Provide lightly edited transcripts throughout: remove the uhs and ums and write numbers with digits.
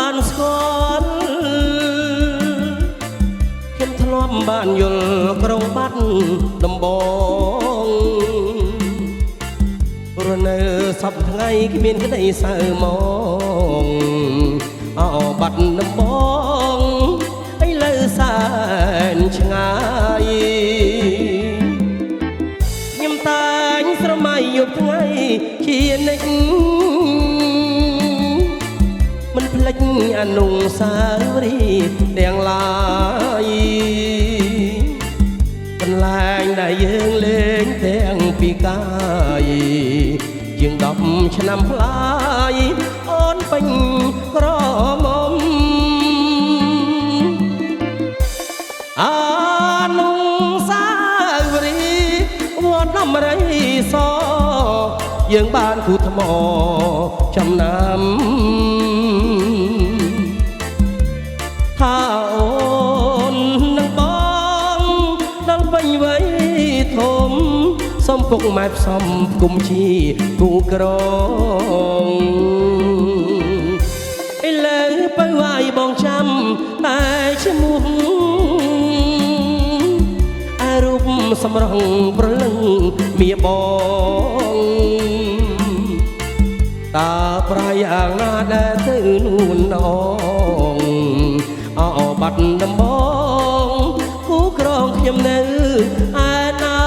បានស្គាល់ខ្ញុំធ្លាប់បានយល់ក្រុងបាត់ដំបងរនៅសពថ្ងៃគ្មានក្តីសៅមកអោបាត់ដំបងឥឡូវសែនឆ្ងាយខ្ញុំតែងស្រមៃយប់ថ្ងៃជានិច្ចមិនភ្លេចអនុស្សាវរីយ៍ទាំងឡាយកន្លែងដែលយើងលេងទាំងពីកាយជាង10ឆ្នាំផ្លាយអូនពេញក្រមុំអនុស្សាវរីយ៍វត្តដំរីសយើងបានគូថ្មចំណាំថាអូននឹងបងដល់ពេញវ័យធំសុំពុកម៉ែផ្សំគុំជាគូក្រងឥឡូវបើវាយបងចាំតែឈ្មោះអារូបសម្រងប្រលឹងមៀបងតើប្រៃយ៉ាងណាដែលទៅនួនអងអោបាត់ដំបងគូក្រងខ្ញុំនៅឯណា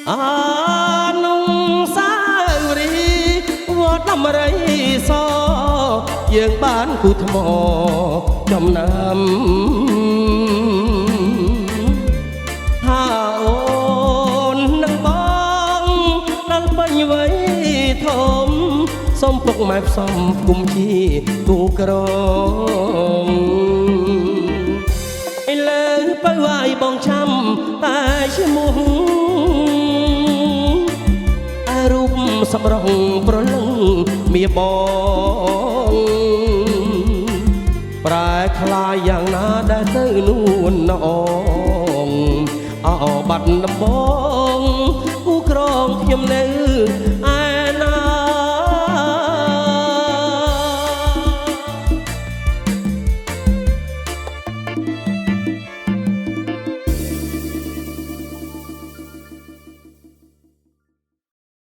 អនុស្សាវរីយ៍វត្តដំរីសយើងបានគូថ្មចំណាំថាអូននឹងបងដល់ពេញវ័យធំសុំពុកម៉ែផ្សំគុំជាគូក្រងឥឡូវបើវាយបងចាំតែឈ្មោះរូបសម្រងប្រលឹងមៀបងប្រែខ្លាយយ៉ាងណាដែលទៅនួនអងអោបាត់ដំបងគូក្រងខ្ញុំនៅឯ